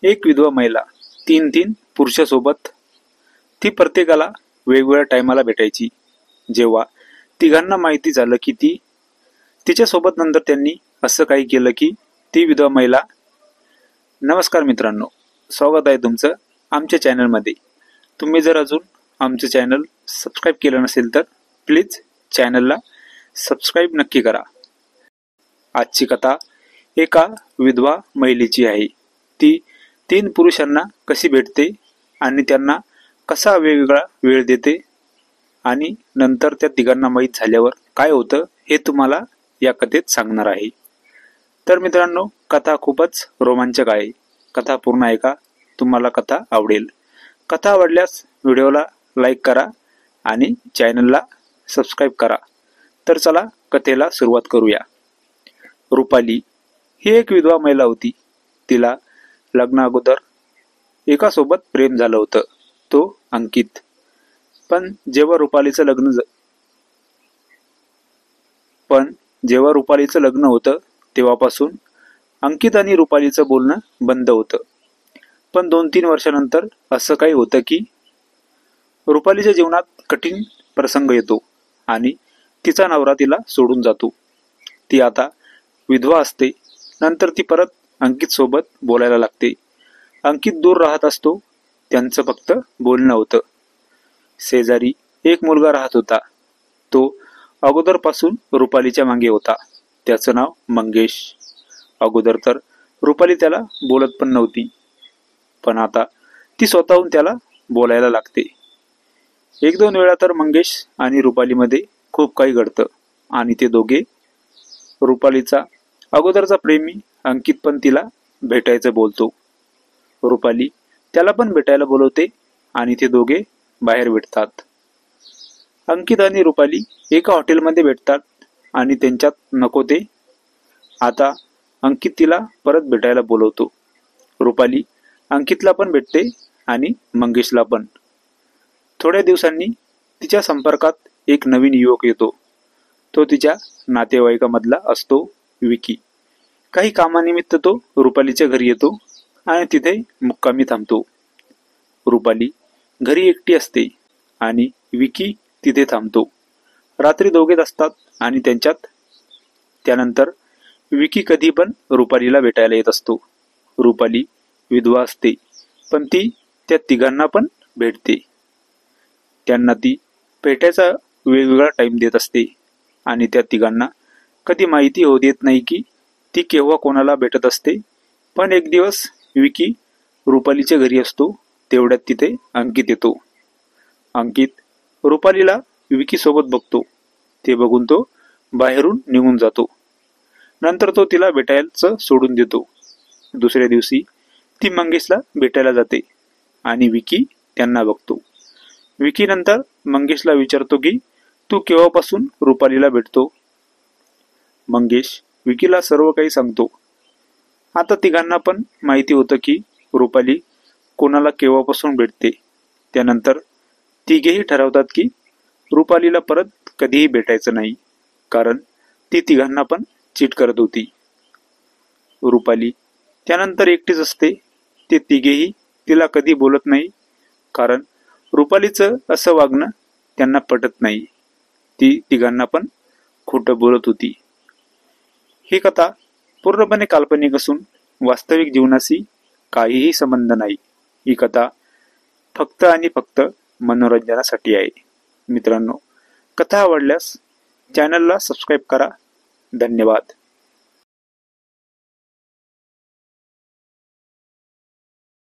एक विधवा महिला तीन तीन पुरुषासोबत ती प्रत्येकाला वेगवेगळ्या टायमाला भेटायची। जेव्हा तिघांना माहिती झालं की ती तिच्यासोबत नंतर त्यांनी असं काही केलं की ती विधवा महिला, नमस्कार मित्रांनो, स्वागत आहे तुमचं आमच्या चॅनलमध्ये। तुम्ही जर अजून आमचं चॅनल सबस्क्राईब केलं नसेल तर प्लीज चॅनलला सबस्क्राईब नक्की करा। आजची कथा एका विधवा महिलेची आहे। ती तीन पुरुषांना कशी भेटते आणि त्यांना कसा वेगवेगळा वेळ देते आणि नंतर त्या तिघांना माहीत झाल्यावर काय होतं हे तुम्हाला या कथेत सांगणार आहे। तर मित्रांनो, कथा खूपच रोमांचक आहे। कथा पूर्ण ऐका, तुम्हाला कथा आवडेल। कथा आवडल्यास व्हिडिओला लाईक करा आणि चॅनलला सबस्क्राईब करा। तर चला कथेला सुरुवात करूया। रुपाली ही एक विधवा महिला होती। तिला लग्ना अगोदर एकासोबत प्रेम झालं होतं, तो अंकित। पण जेव्हा रुपालीचं लग्न होतं तेव्हापासून अंकित आणि रुपालीचं बोलणं बंद होतं। पण 2-3 वर्षानंतर असं काही होतं की रुपालीच्या जीवनात कठीण प्रसंग येतो आणि तिचा नवरा तिला सोडून जातो। ती आता विधवा असते। नंतर ती परत अंकित सोबत बोलायला लागते। अंकित दूर राहत असतो, त्यांचं फक्त बोलणं होतं। शेजारी एक मुलगा राहत होता। तो अगोदरपासून रुपालीच्या मागे होता। त्याचं नाव मंगेश। अगोदर तर रुपाली त्याला बोलत पण नव्हती, पण आता ती स्वतःहून त्याला बोलायला लागते। 1-2 वेळा तर मंगेश आणि रुपालीमध्ये खूप काही घडतं आणि ते दोघे, रुपालीचा अगोदरचा प्रेमी अंकित पण तिला भेटायचं बोलतो। रुपाली त्याला पण भेटायला बोलवते आणि ते दोघे बाहेर भेटतात। अंकित आणि रुपाली एका हॉटेलमध्ये भेटतात आणि त्यांच्यात नको ते आता अंकित तिला परत भेटायला बोलवतो। रुपाली अंकितला पण भेटते आणि मंगेशला पण। थोड्या दिवसांनी तिच्या संपर्कात एक नवीन युवक येतो। तो तिच्या नातेवाईकामधला असतो, विकी। काही कामानिमित्त तो रुपालीच्या घरी येतो आणि तिथे मुक्कामी थांबतो। रुपाली घरी एकटी असते आणि विकी तिथे थांबतो। रात्री दोघेच असतात आणि त्यानंतर विकी कधी पण रुपालीला भेटायला येत असतो। रुपाली विधवा असते, पण ती त्या तिघांना पण भेटते। त्यांना ती भेटायचा वेगवेगळा टाइम देत असते आणि त्या तिघांना कधी माहिती होऊ देत नाही की ती केव्हा कोणाला भेटत असते। पण एक दिवस विकी रुपालीच्या घरी असतो, तेवढ्यात तिथे अंकित येतो। अंकित रुपालीला विकी सोबत बघतो। ते बघून तो बाहेरून निघून जातो। नंतर तो तिला भेटायचं सोडून देतो। दुसऱ्या दिवशी ती मंगेशला भेटायला जाते आणि विकी त्यांना बघतो। विकी नंतर मंगेशला विचारतो की तू केव्हापासून रुपालीला भेटतो? मंगेश विकीला सर्व काही सांगतो। आता तिघांना पण माहिती होतं की रुपाली कोणाला केव्हापासून भेटते। त्यानंतर तिघेही ठरवतात की रुपालीला परत कधीही भेटायचं नाही, कारण ती तिघांना पण चीट करत होती। रुपाली त्यानंतर एकटीच असते। ते तिघेही तिला कधी बोलत नाही, कारण रुपालीचं असं वागणं त्यांना पटत नाही। ती तिघांना पण खोटं बोलत होती। ही कथा पूर्णपणे काल्पनिक असून वास्तविक जीवनाशी काहीही संबंध नाही। ही कथा फक्त आणि फक्त मनोरंजनासाठी आहे। मित्रांनो, कथा आवडल्यास चॅनलला सबस्क्राईब करा। धन्यवाद।